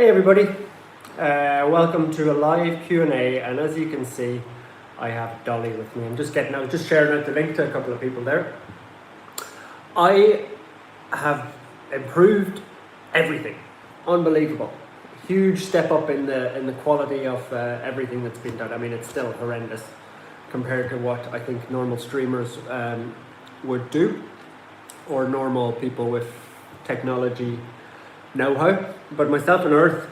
Hey everybody, welcome to a live Q&A, and as you can see I have Dolly with me. I'm just sharing out the link to a couple of people there. I have improved everything, unbelievable, huge step up in the quality of everything that's been done. I mean, it's still horrendous compared to what I think normal streamers would do, or normal people with technology know-how. But myself and Earth,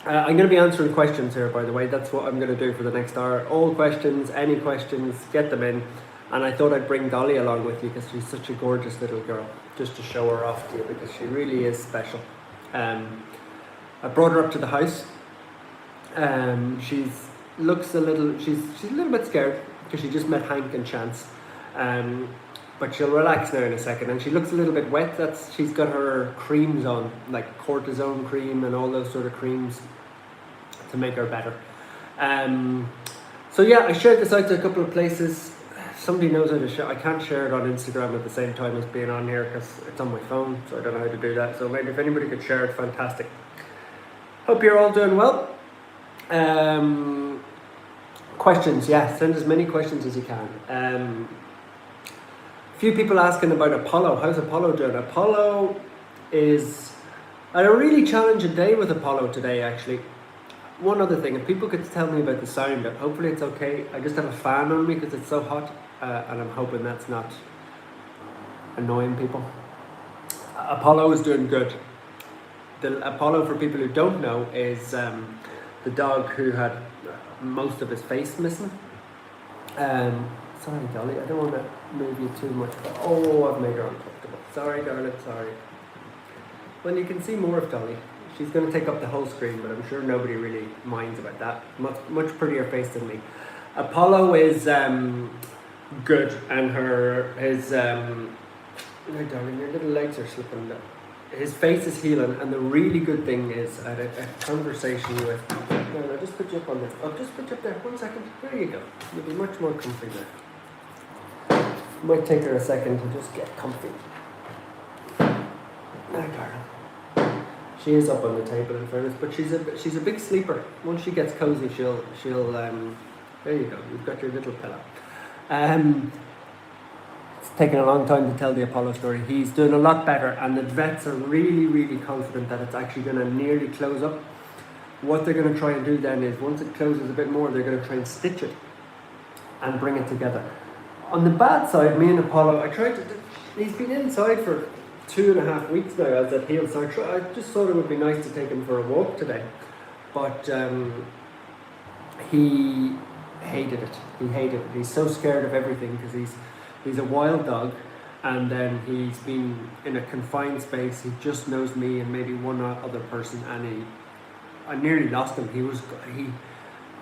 I'm going to be answering questions here, by the way. That's what I'm going to do for the next hour. All questions, any questions, get them in. And I thought I'd bring Dolly along with you because she's such a gorgeous little girl, just to show her off to you, because she really is special. I brought her up to the house. She's a little bit scared because she just met Hank and Chance. But she'll relax now in a second, and she looks a little bit wet. She's got her creams on, like cortisone cream and all those sort of creams to make her better. So yeah, I shared this out to a couple of places. Somebody knows how to share. I can't share it on Instagram at the same time as being on here because it's on my phone, so I don't know how to do that. So maybe if anybody could share it, fantastic. Hope you're all doing well. Questions, yeah, send as many questions as you can. Few people asking about Apollo. How's Apollo doing? Apollo is... I had a really challenging day with Apollo today, actually. One other thing, if people could tell me about the sound, hopefully it's okay. I just have a fan on me because it's so hot, and I'm hoping that's not annoying people. Apollo is doing good. The Apollo, for people who don't know, is the dog who had most of his face missing. Sorry, Dolly, I don't want to move you too much, but I've made her uncomfortable. Sorry, darling, sorry. Well, you can see more of Dolly. She's going to take up the whole screen, but I'm sure nobody really minds about that. Much prettier face than me. Apollo is good, and his no, darling, your little legs are slipping down. His face is healing, and the really good thing is I had a conversation with... No, I'll just put you up on this. I'll just put you up there. 1 second. There you go. You'll be much more comfy there. Might take her a second to just get comfy. There, darling. She is up on the table, in fairness, but she's a big sleeper. Once she gets cozy, she'll there you go. You've got your little pillow. It's taken a long time to tell the Apollo story. He's doing a lot better, and the vets are really, really confident that it's actually going to nearly close up. What they're going to try and do then is, once it closes a bit more, they're going to try and stitch it and bring it together. On the bad side, me and Apollo, he's been inside for 2.5 weeks now as it heals, so I just thought it would be nice to take him for a walk today. But he hated it. He hated it. He's so scared of everything because he's a wild dog, and then he's been in a confined space. He just knows me and maybe one other person, and I nearly lost him.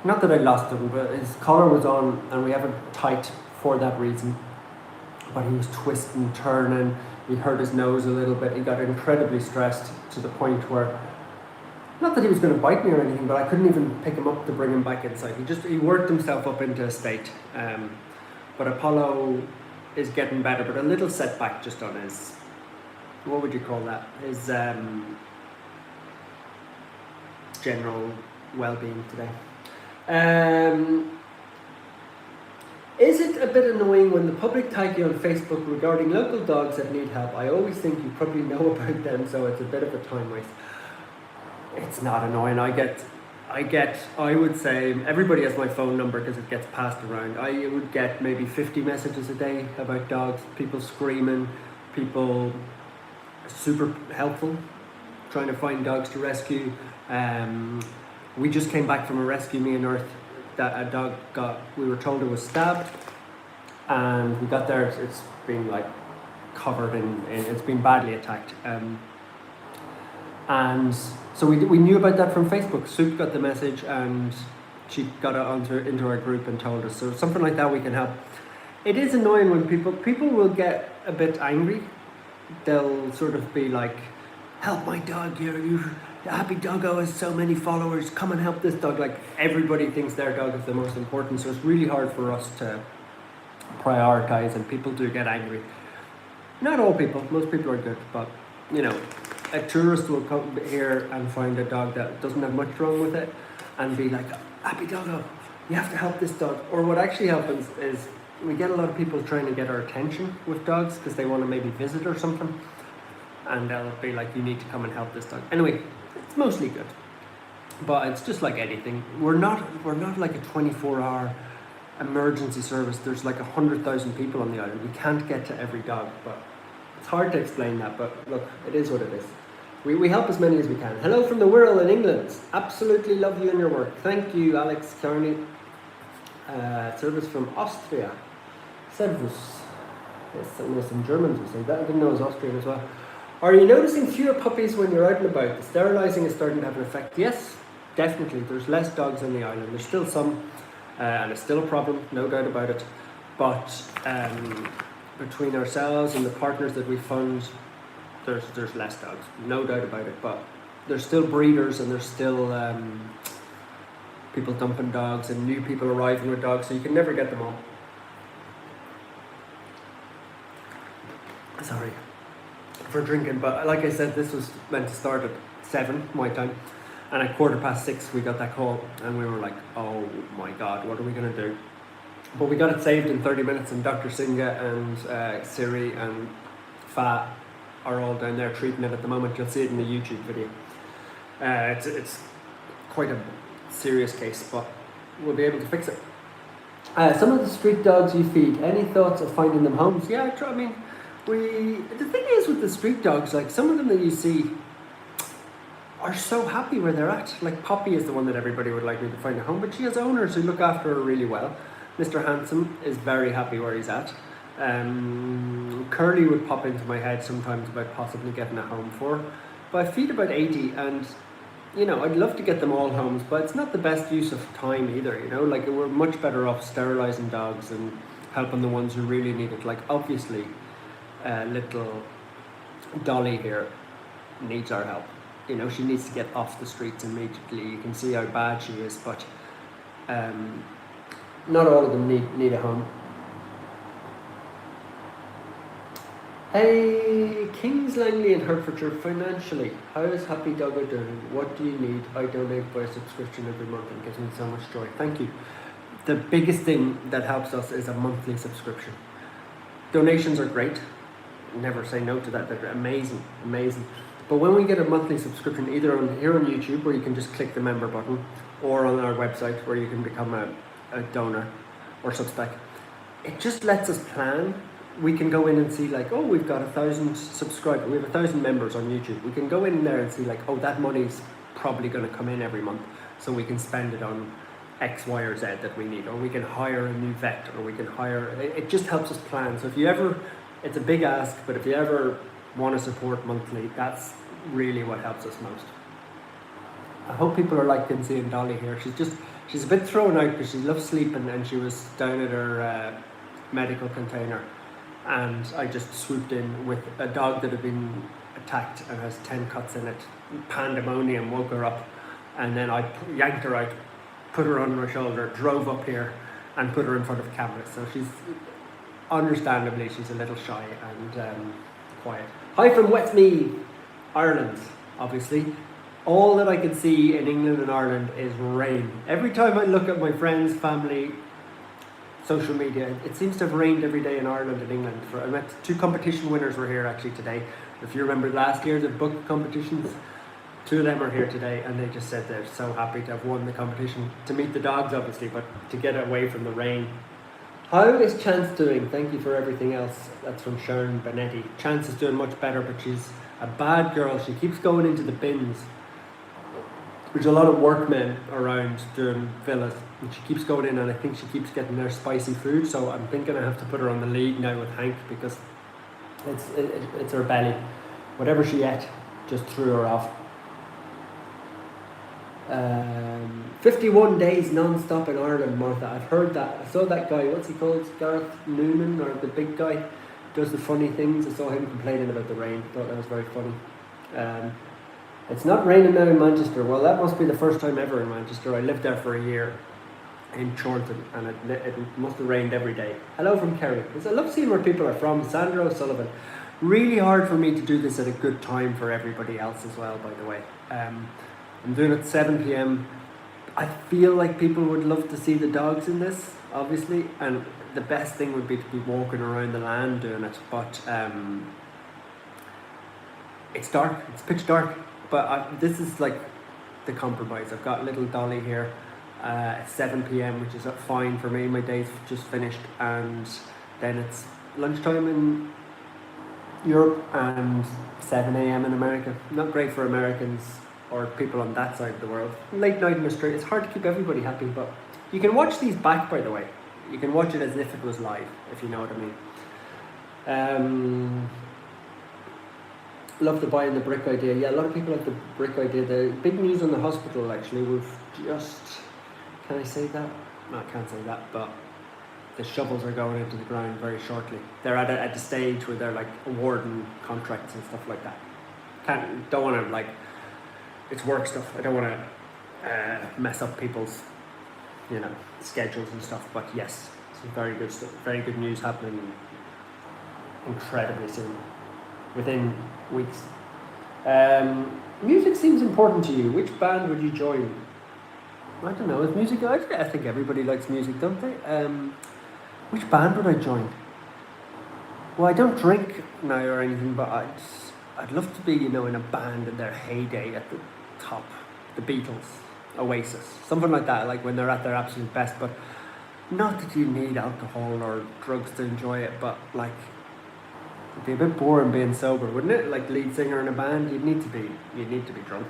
Not that I lost him, but his collar was on, and we have it tight for that reason. But he was twisting, turning. He hurt his nose a little bit. He got incredibly stressed to the point where, not that he was going to bite me or anything, but I couldn't even pick him up to bring him back inside. He worked himself up into a state. But Apollo is getting better, but a little setback just on his, what would you call that? His general well-being today. Is it a bit annoying when the public tag you on Facebook regarding local dogs that need help? I always think you probably know about them, so it's a bit of a time waste. It's not annoying. I would say everybody has my phone number because it gets passed around. I would get maybe 50 messages a day about dogs, people screaming, people super helpful, trying to find dogs to rescue. We just came back from a rescue, me and Earth, that a dog we were told it was stabbed, and we got there, it's been like covered in it's been badly attacked. And so we knew about that from Facebook. Soup got the message, and she got it into our group and told us. So something like that we can help. It is annoying when people will get a bit angry. They'll sort of be like, help my dog, Happy Doggo has so many followers, come and help this dog. Like, everybody thinks their dog is the most important, so it's really hard for us to prioritize, and people do get angry. Not all people, most people are good, but a tourist will come here and find a dog that doesn't have much wrong with it and be like, Happy Doggo, you have to help this dog. Or what actually happens is we get a lot of people trying to get our attention with dogs because they want to maybe visit or something, and they'll be like, you need to come and help this dog. Anyway, it's mostly good, but it's just like anything. We're not like a 24-hour emergency service. There's like 100,000 people on the island. We can't get to every dog, but it's hard to explain that, but look, it is what it is. We help as many as we can. Hello from the Wirral in England. Absolutely love you and your work. Thank you, Alex Carney. Service from Austria. Servus. Yes, some Germans will say that. I didn't know it was Austrian as well. Are you noticing fewer puppies when you're out and about? The sterilising is starting to have an effect. Yes, definitely. There's less dogs on the island. There's still some, and it's still a problem, no doubt about it. But between ourselves and the partners that we fund, there's less dogs, no doubt about it. But there's still breeders, and there's still people dumping dogs and new people arriving with dogs, so you can never get them all. Sorry for drinking, but like I said, this was meant to start at 7 my time, and at 6:15 we got that call, and we were like, oh my god, what are we going to do? But we got it saved in 30 minutes, and Dr. Singha and Siri and Fa are all down there treating it at the moment. You'll see it in the YouTube video. It's quite a serious case, but we'll be able to fix it. Some of the street dogs you feed, any thoughts of finding them homes? Yeah, I mean, the thing is with the street dogs, like some of them that you see are so happy where they're at. Like Poppy is the one that everybody would like me to find a home, but she has owners who look after her really well. Mr. Handsome is very happy where he's at. Curly would pop into my head sometimes about possibly getting a home for her. But I feed about 80, and you know, I'd love to get them all homes, but it's not the best use of time either, you know, like we're much better off sterilising dogs and helping the ones who really need it. Like obviously little Dolly here needs our help, you know, she needs to get off the streets immediately. You can see how bad she is, but not all of them need a home. Hey, Kings Langley in Hertfordshire, financially, how is Happy Doggo doing? What do you need? I donate by subscription every month and it gives me so much joy. Thank you. The biggest thing that helps us is a monthly subscription. Donations are great. Never say no to that. They're amazing, amazing. But when we get a monthly subscription, either here on YouTube, where you can just click the member button, or on our website where you can become a donor or subspec, it just lets us plan. We can go in and see like, oh, we've got 1,000 subscribers, we have 1,000 members on YouTube. We can go in there and see like, oh, that money's probably going to come in every month, so we can spend it on X, Y, or Z that we need, or we can hire a new vet, or we can hire, it just helps us plan. So if you ever, it's a big ask, but if you ever want to support monthly, that's really what helps us most. I hope people are liking seeing Dolly here. She's a bit thrown out because she loves sleeping, and she was down at her medical container, and I just swooped in with a dog that had been attacked and has 10 cuts in it. Pandemonium, woke her up, and then I yanked her out, put her on my shoulder, drove up here and put her in front of cameras. So she's, understandably, she's a little shy and quiet. Hi from Westmeath, Ireland, obviously. All that I can see in England and Ireland is rain. Every time I look at my friends, family, social media, it seems to have rained every day in Ireland and England. I met 2 competition winners were here actually today. If you remember last year, the book competitions, 2 of them are here today, and they just said they're so happy to have won the competition, to meet the dogs obviously, but to get away from the rain. How is Chance doing? Thank you for everything else. That's from Sharon Benetti. Chance is doing much better, but she's a bad girl. She keeps going into the bins. There's a lot of workmen around doing villas, and she keeps going in, and I think she keeps getting their spicy food, so I'm thinking I have to put her on the lead now with Hank, because it's her belly. Whatever she ate just threw her off. 51 days non-stop in Ireland, Martha. I've heard that. I saw that guy, what's he called? Gareth Noonan, or the big guy, does the funny things. I saw him complaining about the rain. Thought that was very funny. It's not raining now in Manchester. Well, that must be the first time ever in Manchester. I lived there for a year in Chorlton, and it must have rained every day. Hello from Kerry. I love seeing where people are from. Sandra O'Sullivan. Really hard for me to do this at a good time for everybody else as well, by the way. I'm doing it 7 p.m. I feel like people would love to see the dogs in this, obviously, and the best thing would be to be walking around the land doing it, but it's dark, it's pitch dark, but this is like the compromise. I've got little Dolly here at 7 p.m, which is fine for me. My day's just finished, and then it's lunchtime in Europe and 7 a.m. in America. Not great for Americans or people on that side of the world. Late night in Australia, it's hard to keep everybody happy, but you can watch these back, by the way. You can watch it as if it was live, if you know what I mean. Love the buy in the brick idea. Yeah, a lot of people like the brick idea. The big news on the hospital, actually, we've just, can I say that? No, I can't say that, but the shovels are going into the ground very shortly. They're at the stage where they're like awarding contracts and stuff like that. Don't want to, like, it's work stuff. I don't want to mess up people's, schedules and stuff. But yes, some very good stuff. Very good news happening incredibly soon, within weeks. Music seems important to you. Which band would you join? I don't know. Is music? I think everybody likes music, don't they? Which band would I join? Well, I don't drink now or anything, but I'd love to be, in a band in their heyday at the top. The Beatles, Oasis, something like that, like when they're at their absolute best. But not that you need alcohol or drugs to enjoy it, but like, it'd be a bit boring being sober, wouldn't it? Like lead singer in a band, you'd need to be drunk.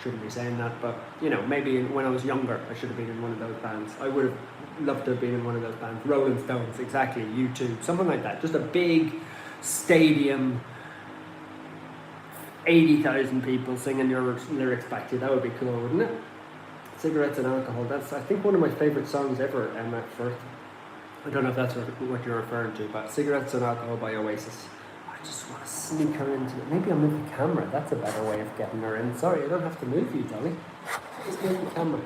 Shouldn't be saying that, but maybe when I was younger, I should have been in one of those bands. I would have loved to have been in one of those bands. Rolling Stones, exactly. U2, something like that. Just a big stadium, 80,000 people singing your lyrics back to you. That would be cool, wouldn't it? Cigarettes and Alcohol. That's, I think, one of my favourite songs ever, Emma Firth. I don't know if that's what you're referring to, but Cigarettes and Alcohol by Oasis. I just want to sneak her into it. Maybe I'll move the camera. That's a better way of getting her in. Sorry, I don't have to move you, Dolly. Just move the camera.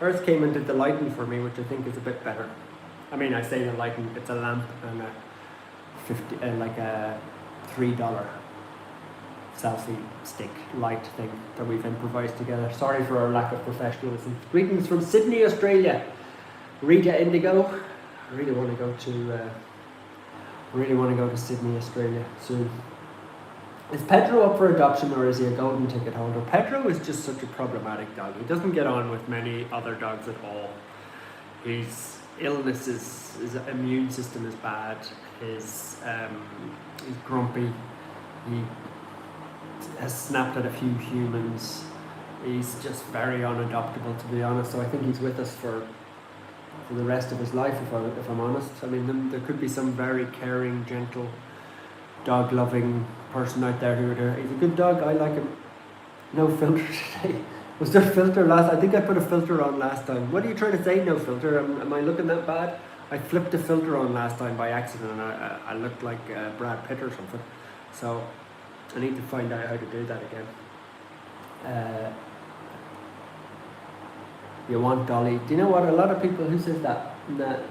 Earth came and did the lighting for me, which I think is a bit better. I mean, I say the lighting, it's a lamp and a $3 selfie stick light thing that we've improvised together. Sorry for our lack of professionalism. Greetings from Sydney, Australia. Rita Indigo. I really want to go to Sydney, Australia soon. Is Pedro up for adoption, or is he a golden ticket holder? Pedro is just such a problematic dog. He doesn't get on with many other dogs at all. His illness his immune system is bad. He's grumpy. He has snapped at a few humans. He's just very unadoptable, to be honest. So I think he's with us for the rest of his life, if I'm honest. I mean, there could be some very caring, gentle, dog-loving person out there he's a good dog. I like him. No filter today. Was there a filter last? I think I put a filter on last time. What are you trying to say? No filter? Am I looking that bad? I flipped a filter on last time by accident, and I looked like Brad Pitt or something. So I need to find out how to do that again. You want Dolly. Do you know what? A lot of people, who says that? Nat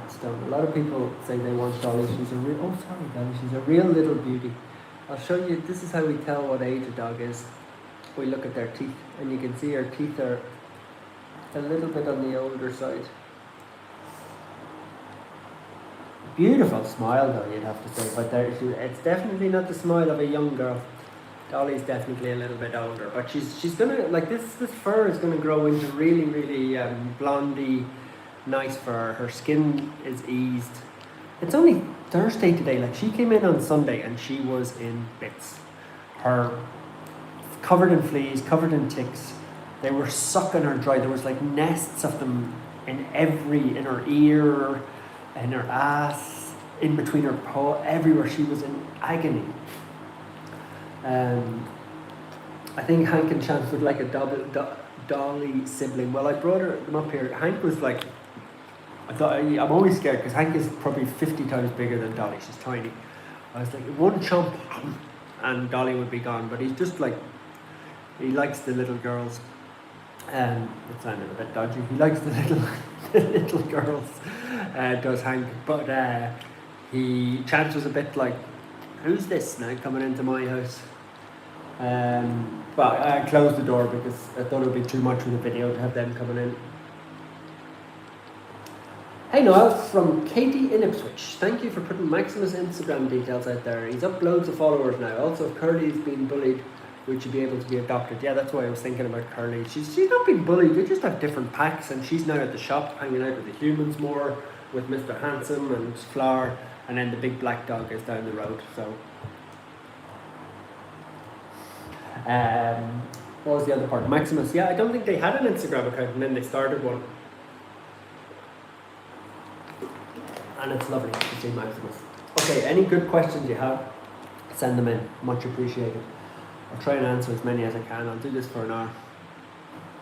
Stone. A lot of people say they want Dolly. She's a real, Dolly. She's a real little beauty. I'll show you. This is how we tell what age a dog is. We look at their teeth, and you can see her teeth are a little bit on the older side. Beautiful smile, though, you'd have to say, but it's definitely not the smile of a young girl. Dolly's definitely a little bit older, but she's gonna, like, this fur is gonna grow into really, really blondie, nice fur. Her skin is eased. It's only Thursday today. Like, she came in on Sunday and she was in bits. Her covered in fleas, covered in ticks. They were sucking her dry. There was like nests of them in her ear, in her ass, in between her paw, everywhere. She was in agony. I think Hank and Chance would like a Dolly sibling. Well, I brought them up here. Hank was like, I'm always scared because Hank is probably 50 times bigger than Dolly. She's tiny. I was like, one chomp and Dolly would be gone. But he's just like, he likes the little girls. It sounded a bit dodgy. He likes the little girls, does Hank. But Chance was a bit like, Who's this now coming into my house? But I closed the door because I thought it would be too much for the video to have them coming in. Hey Niall, from Katie in Ipswich. Thank you for putting Maximus' Instagram details out there. He's up loads of followers now. Also, if Curly's been bullied, would she be able to be adopted? Yeah, that's why I was thinking about Curly. She's not been bullied, they just have different packs, and she's now at the shop hanging out with the humans more, with Mr. Handsome and Flower, and then the big black dog is down the road. So, what was the other part? Maximus. Yeah, I don't think they had an Instagram account, and then they started one. And it's lovely to see Maximus. Okay, any good questions you have, send them in. Much appreciated. I'll try and answer as many as I can. I'll do this for an hour.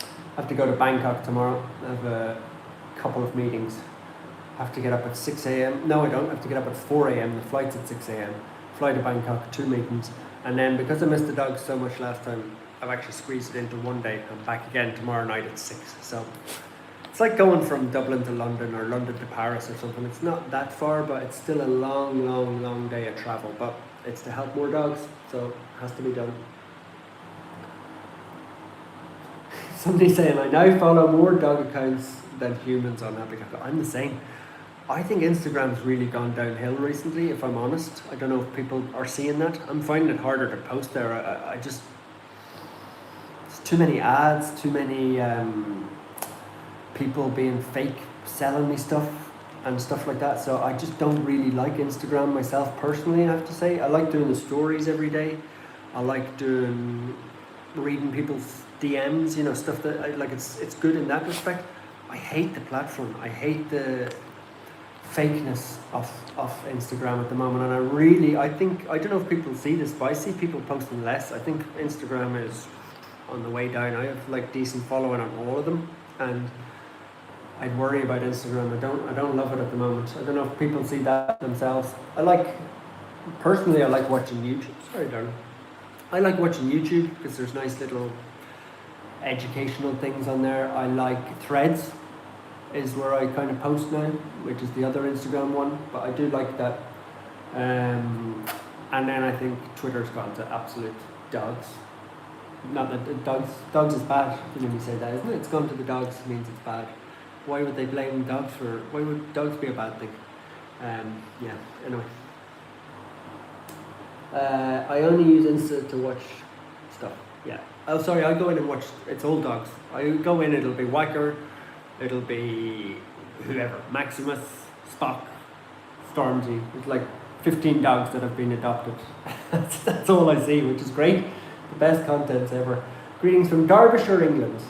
I have to go to Bangkok tomorrow. I have a couple of meetings. I have to get up at 6 a.m. No, I don't. I have to get up at 4 a.m. The flight's at 6 a.m. Fly to Bangkok, 2 meetings. And then because I missed the dogs so much last time, I've actually squeezed it into one day. I'm back again tomorrow night at 6. So it's like going from Dublin to London or London to Paris or something. It's not that far, but it's still a long day of travel. But it's to help more dogs, so it has to be done. Somebody saying, I now follow more dog accounts than humans on Happy Doggo. I'm the same. I think Instagram's really gone downhill recently, if I'm honest. I don't know if people are seeing that. I'm finding it harder to post there. I just... It's too many ads, too many people being fake, selling me stuff and stuff like that. So I just don't really like Instagram myself personally, I have to say. I like doing the stories every day. I like reading people's DMs, you know, stuff that I like. It's good in that respect. I hate the platform. I hate the fakeness of Instagram at the moment, and I think, I don't know if people see this, but I see people posting less. I think Instagram is on the way down. I have like decent following on all of them, and I'd worry about Instagram. I don't love it at the moment. I don't know if people see that themselves. Personally, I like watching YouTube. Sorry, darling. I like watching YouTube because there's nice little educational things on there. I like Threads is where I kind of post now, which is the other Instagram one, but I do like that. And then I think Twitter's gone to absolute dogs. Not that dogs is bad, you know me say that, isn't it? It's gone to the dogs means it's bad. Why would they blame dogs for, why would dogs be a bad thing? Yeah, anyway. I only use Insta to watch stuff, yeah. Oh, sorry, I go in and watch, it's all dogs. I go in, it'll be Whacker, it'll be whoever, Maximus, Spock, Stormzy. It's like 15 dogs that have been adopted. That's all I see, which is great. The best contents ever. Greetings from Derbyshire, England.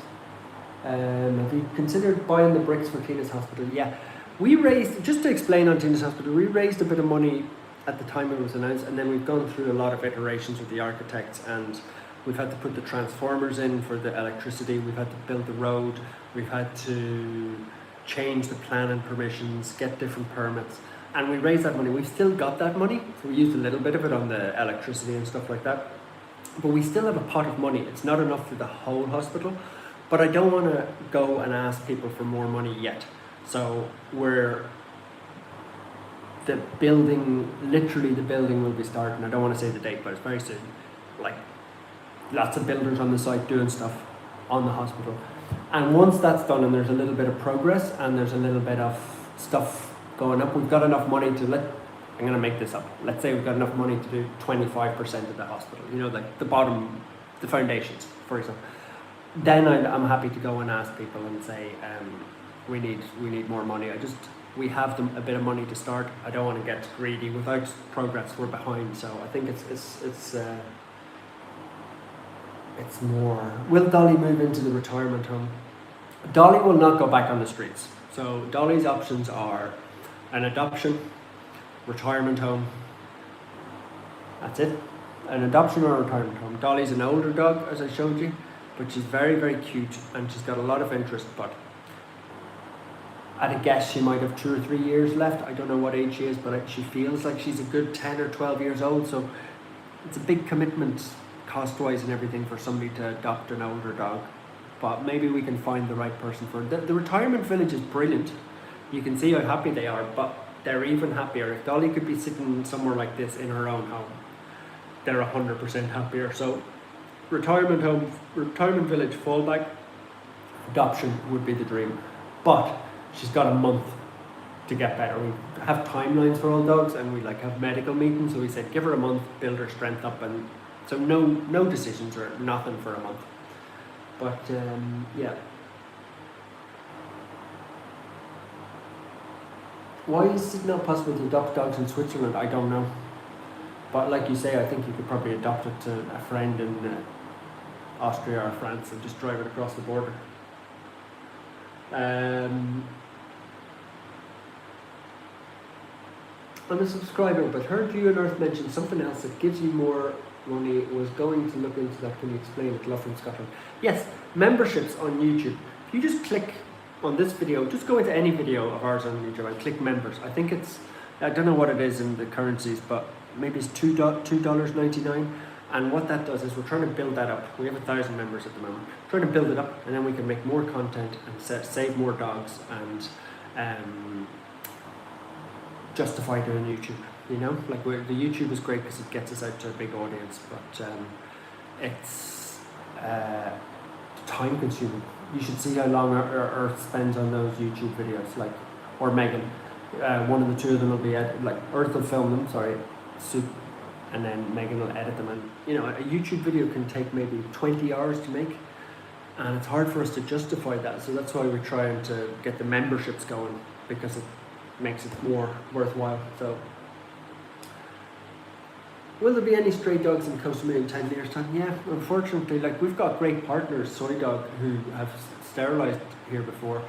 Have you considered buying the bricks for Tina's hospital? Yeah. We raised, just to explain on Tina's hospital, we raised a bit of money at the time it was announced, and then we've gone through a lot of iterations with the architects, and we've had to put the transformers in for the electricity, we've had to build the road, we've had to change the plan and permissions, get different permits, and we raised that money. We've still got that money, so we used a little bit of it on the electricity and stuff like that, but we still have a pot of money. It's not enough for the whole hospital, but I don't want to go and ask people for more money yet. So literally the building will be starting. I don't want to say the date, but it's very soon. Like, lots of builders on the site doing stuff on the hospital. And once that's done and there's a little bit of progress and there's a little bit of stuff going up, we've got enough money to I'm going to make this up. Let's say we've got enough money to do 25% of the hospital, you know, like the bottom, the foundations, for example. Then I'm happy to go and ask people and say, we need more money. We have them a bit of money to start. I don't want to get greedy. Without progress, we're behind. So I think it's more. Will Dolly move into the retirement home? Dolly will not go back on the streets. So Dolly's options are an adoption, retirement home. That's it. An adoption or a retirement home. Dolly's an older dog, as I showed you, but she's very, very cute and she's got a lot of interest, but at a guess she might have 2 or 3 years left. I don't know what age she is, but she feels like she's a good 10 or 12 years old, so it's a big commitment cost-wise and everything for somebody to adopt an older dog. But maybe we can find the right person for it. The retirement village is brilliant. You can see how happy they are, but they're even happier. If Dolly could be sitting somewhere like this in her own home, they're 100% happier. So retirement home, retirement village, fallback, adoption would be the dream. But she's got a month to get better. We have timelines for all dogs, and we like have medical meetings. So we said give her a month, build her strength up, and so no decisions or nothing for a month. But yeah. Why is it not possible to adopt dogs in Switzerland? I don't know. But like you say, I think you could probably adopt it to a friend in Austria or France and just drive it across the border. I'm a subscriber, but heard you and Earth mention something else that gives you more money. Was going to look into that. Can you explain it? Love from Scotland. Yes, memberships on YouTube. If you just click on this video, just go into any video of ours on YouTube and click members. I think it's, I don't know what it is in the currencies, but maybe it's $2.99. And what that does is we're trying to build that up. We have 1,000 members at the moment. We're trying to build it up, and then we can make more content and save more dogs and justify doing YouTube. You know, like the YouTube is great because it gets us out to a big audience, but it's time consuming. You should see how long Earth spends on those YouTube videos, like, or Megan. One of the two of them will be like Earth will film them, and then Megan will edit them. And you know, a YouTube video can take maybe 20 hours to make, and it's hard for us to justify that. So that's why we're trying to get the memberships going, because it makes it more worthwhile. So, will there be any stray dogs in Costa Rica in 10 years' time? Yeah, unfortunately, like we've got great partners, Soy Dog, who have sterilised here before.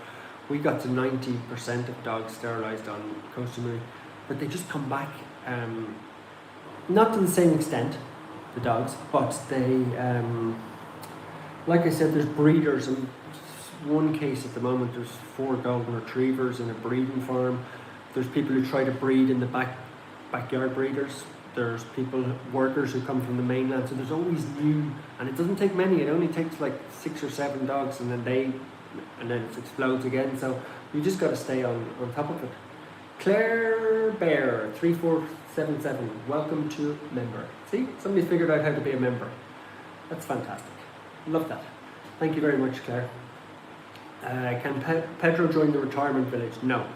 We got to 90% of dogs sterilised on Costa Rica, but they just come back. Not to the same extent, the dogs, but they, like I said, there's breeders, and one case at the moment, there's 4 golden retrievers in a breeding farm. There's people who try to breed in the backyard breeders. There's workers who come from the mainland, so there's always new, and it doesn't take many, it only takes like 6 or 7 dogs, and then it explodes again, so you just got to stay on top of it. Claire Bear 3477, welcome to member. See, somebody's figured out how to be a member. That's fantastic. Love that. Thank you very much, Claire. Can Pedro join the retirement village? No.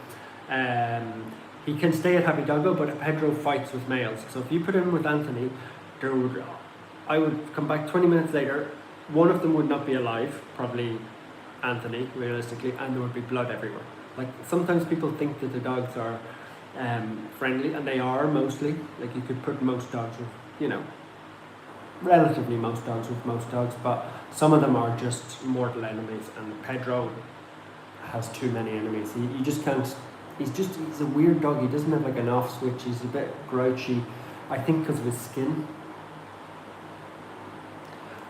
He can stay at Happy Doggo, but Pedro fights with males. So if you put him with Anthony, I would come back 20 minutes later. One of them would not be alive, probably Anthony, realistically, and there would be blood everywhere. Like sometimes people think that the dogs are friendly, and they are mostly. Like you could put most dogs with, you know, relatively most dogs with most dogs, but some of them are just mortal enemies, and Pedro has too many enemies. You just can't. He's a weird dog. He doesn't have like an off switch. He's a bit grouchy, I think, because of his skin.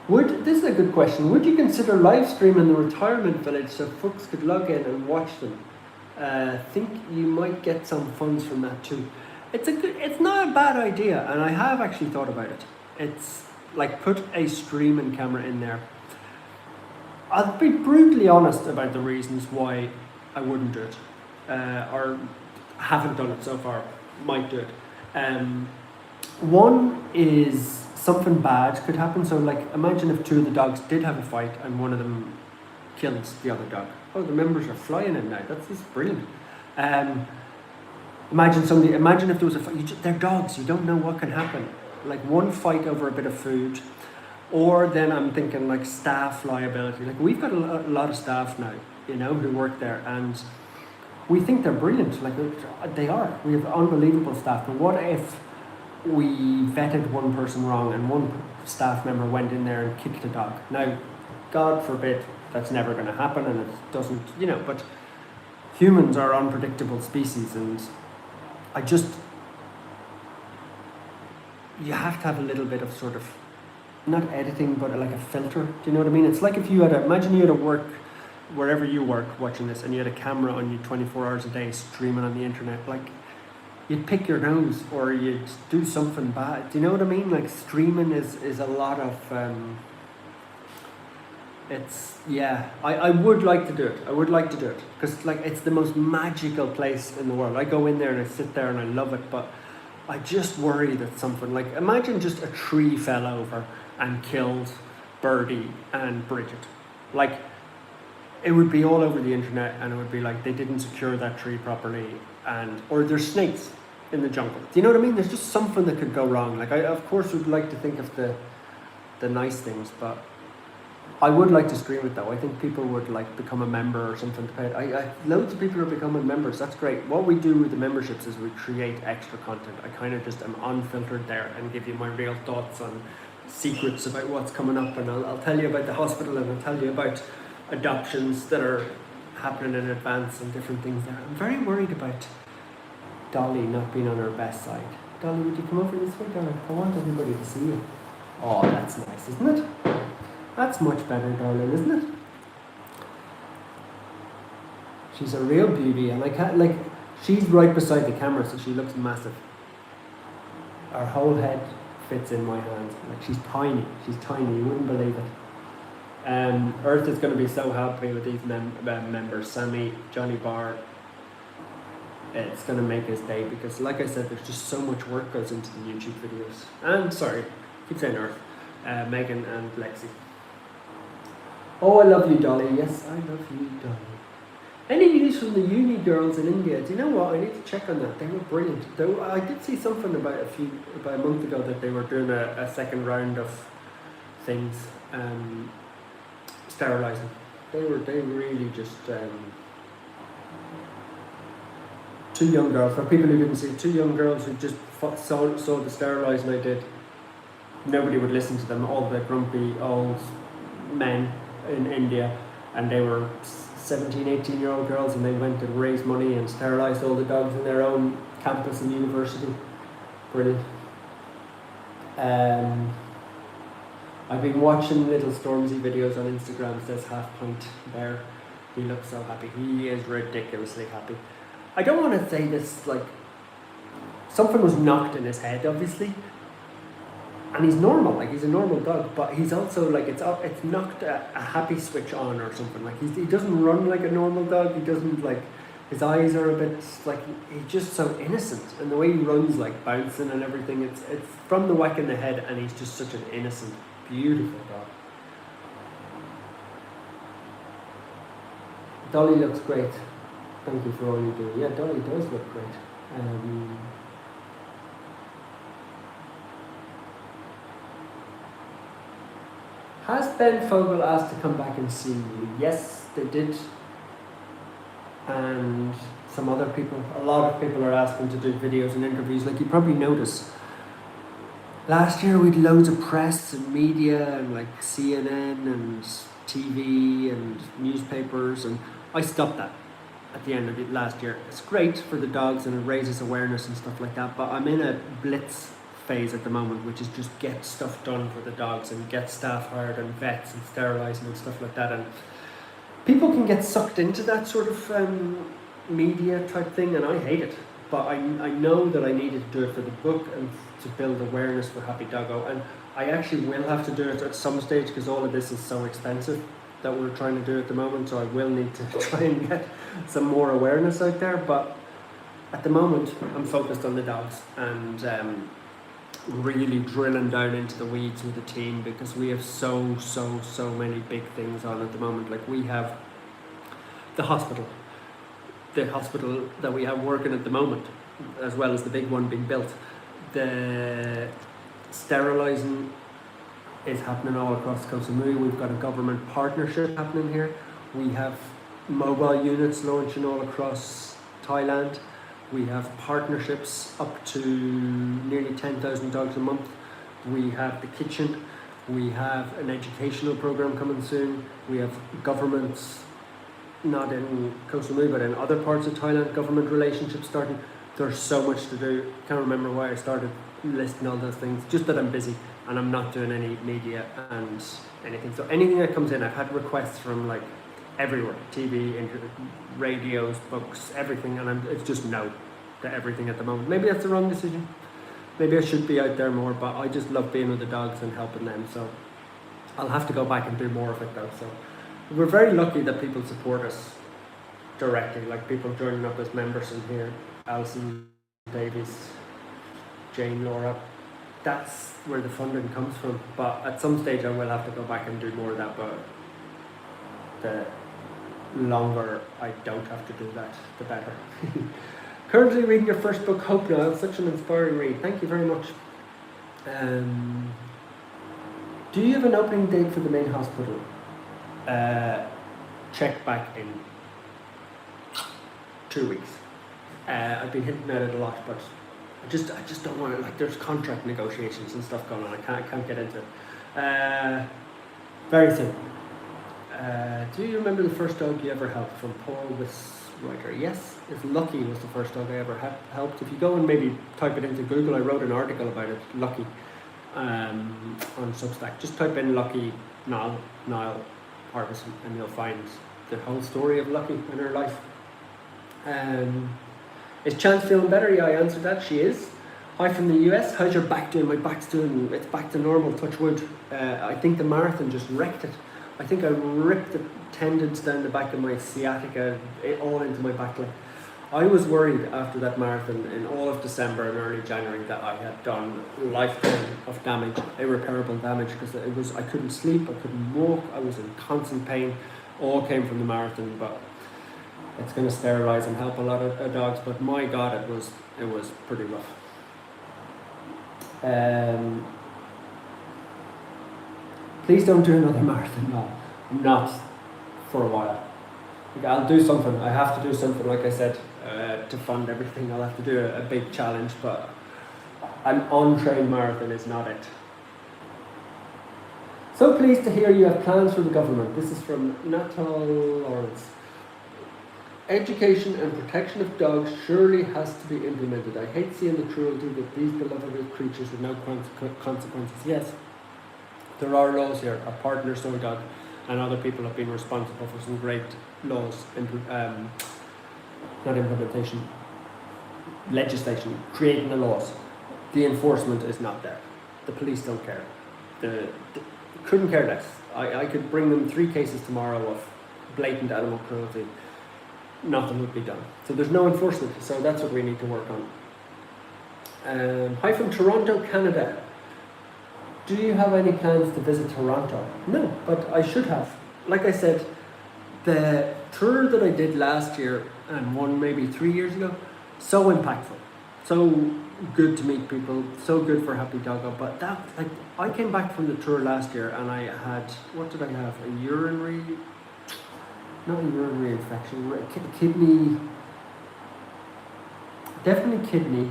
This is a good question. Would you consider live streaming the retirement village so folks could log in and watch them? Think you might get some funds from that too. It's not a bad idea, and I have actually thought about it. It's like put a streaming camera in there. I'll be brutally honest about the reasons why I wouldn't do it. Or haven't done it so far, might do it. One is something bad could happen. So like imagine if 2 of the dogs did have a fight and one of them kills the other dog. Oh, the members are flying in now. That's just brilliant. Imagine if there was a fight. They're dogs, you don't know what can happen. Like one fight over a bit of food, or then I'm thinking like staff liability. Like we've got a lot of staff now, you know, who work there, and we think they're brilliant, like they are. We have unbelievable staff, but what if we vetted one person wrong and one staff member went in there and kicked a dog? Now, God forbid, that's never going to happen, and it doesn't, you know, but humans are unpredictable species, and you have to have a little bit of sort of, not editing, but like a filter, do you know what I mean? It's like if you imagine you had to work wherever you work watching this, and you had a camera on you 24 hours a day streaming on the internet, like you'd pick your nose or you'd do something bad. Do you know what I mean? Like streaming is a lot of I would like to do it. I would like to do it because like it's the most magical place in the world. I go in there and I sit there and I love it, but I just worry that something like, imagine just a tree fell over and killed Birdie and Bridget. Like, it would be all over the internet and it would be like they didn't secure that tree properly, or there's snakes in the jungle. Do you know what I mean? There's just something that could go wrong. Like, I of course would like to think of the nice things, but I would like to stream it though. I think people would like become a member or something to pay it. Loads of people are becoming members. That's great. What we do with the memberships is we create extra content. I kind of just am unfiltered there and give you my real thoughts on secrets about what's coming up, and I'll tell you about the hospital, and I'll tell you about adoptions that are happening in advance and different things there. I'm very worried about Dolly not being on her best side. Dolly, would you come over this way, darling? I want everybody to see you. Oh, that's nice, isn't it? That's much better, darling, isn't it? She's a real beauty, and I can't, like, she's right beside the camera, so she looks massive. Her whole head fits in my hand. Like, she's tiny, you wouldn't believe it. Earth is going to be so happy with these members, Sammy, Johnny Barr. It's going to make his day because, like I said, there's just so much work goes into the YouTube videos. And, sorry, keep saying Earth, Megan and Lexi. Oh, I love you, Dolly. Yes, I love you, Dolly. Any news from the uni girls in India? Do you know what? I need to check on that. They were brilliant. I did see something about a month ago that they were doing a second round of things, sterilising. They really just two young girls. For people who didn't see, two young girls who just saw the sterilising I did. Nobody would listen to them. All the grumpy old men in India, and they were 17, 18-year-old girls, and they went and raised money and sterilised all the dogs in their own campus and university. Brilliant. I've been watching little Stormzy videos on Instagram. It says Half Pint there. He looks so happy. He is ridiculously happy. I don't want to say this, like, something was knocked in his head, obviously. And he's normal, like he's a normal dog, but he's also like, it's knocked a happy switch on or something. Like he doesn't run like a normal dog. He doesn't, like, his eyes are a bit like, he's just so innocent, and the way he runs, like bouncing and everything, it's from the whack in the head, and he's just such an innocent, beautiful dog. Dolly looks great. Thank you for all you do. Yeah, Dolly does look great. Has Ben Fogel asked to come back and see you? Yes, they did. And some other people, a lot of people are asking to do videos and interviews. Like you probably notice, last year we had loads of press and media and like CNN and TV and newspapers, and I stopped that at the end of it last year. It's great for the dogs and it raises awareness and stuff like that, but I'm in a blitz phase at the moment, which is just get stuff done for the dogs and get staff hired and vets and sterilising and stuff like that. And people can get sucked into that sort of media type thing, and I hate it. But I know that I needed to do it for the book and to build awareness for Happy Doggo, and I actually will have to do it at some stage because all of this is so expensive that we're trying to do at the moment, so I will need to try and get some more awareness out there. But at the moment I'm focused on the dogs and really drilling down into the weeds with the team, because we have so many big things on at the moment. Like we have the hospital that we have working at the moment, as well as the big one being built. The sterilising is happening all across Koh Samui. We've got a government partnership happening here. We have mobile units launching all across Thailand. We have partnerships up to nearly 10,000 dogs a month. We have the kitchen. We have an educational program coming soon. We have governments, not in Koh Samui, but in other parts of Thailand, government relationships starting. There's so much to do. Can't remember why I started listing all those things. Just that I'm busy and I'm not doing any media and anything. So anything that comes in, I've had requests from like everywhere, TV, internet, radios, books, everything, and it's just no to everything at the moment. Maybe that's the wrong decision. Maybe I should be out there more, but I just love being with the dogs and helping them. So I'll have to go back and do more of it though. So we're very lucky that people support us directly, like people joining up as members in here, Alison Davies, Jane, Laura. That's where the funding comes from. But at some stage I will have to go back and do more of that, but the longer I don't have to do that, the better. Currently reading your first book, Hope Now. Such an inspiring read. Thank you very much. Do you have an opening date for the main hospital? Check back in 2 weeks. I've been hinting at it a lot, but I just don't want to, like, there's contract negotiations and stuff going on. I can't get into it. Very soon. Do you remember the first dog you ever helped? From Paul Wrighter. Yes, it's Lucky was the first dog I ever helped. If you go and maybe type it into Google, I wrote an article about it, Lucky, on Substack. Just type in Lucky Niall Harbison and you'll find the whole story of Lucky and her life. Is Chance feeling better? Yeah, I answered that. She is. Hi from the US. How's your back doing? My back's doing, it's back to normal, touch wood. I think the marathon just wrecked it. I think I ripped the tendons down the back of my sciatica, all into my back leg. I was worried after that marathon in all of December and early January that I had done lifetime of damage, irreparable damage, because I couldn't sleep, I couldn't walk, I was in constant pain. All came from the marathon, but it's going to sterilise and help a lot of dogs. But my God, it was pretty rough. Please don't do another marathon. No, not for a while. I'll do something. I have to do something, like I said, to fund everything. I'll have to do a big challenge, but an on-train marathon is not it. So pleased to hear you have plans for the government. This is from Natal Lawrence. Education and protection of dogs surely has to be implemented. I hate seeing the cruelty that these beloved creatures with no consequences. Yes, there are laws here. Our partner, Soy Dog, and other people have been responsible for some great laws, not implementation, legislation, creating the laws. The enforcement is not there. The police don't care. Couldn't care less. I could bring them 3 cases tomorrow of blatant animal cruelty. Nothing would be done. So there's no enforcement. So that's what we need to work on. Hi from Toronto, Canada. Do you have any plans to visit Toronto? No, but I should have. Like I said, the tour that I did last year and one maybe 3 years ago, so impactful, so good to meet people, so good for Happy Doggo. But that, like, I came back from the tour last year and I had, what did I have? Not a urinary infection, kidney, definitely kidney.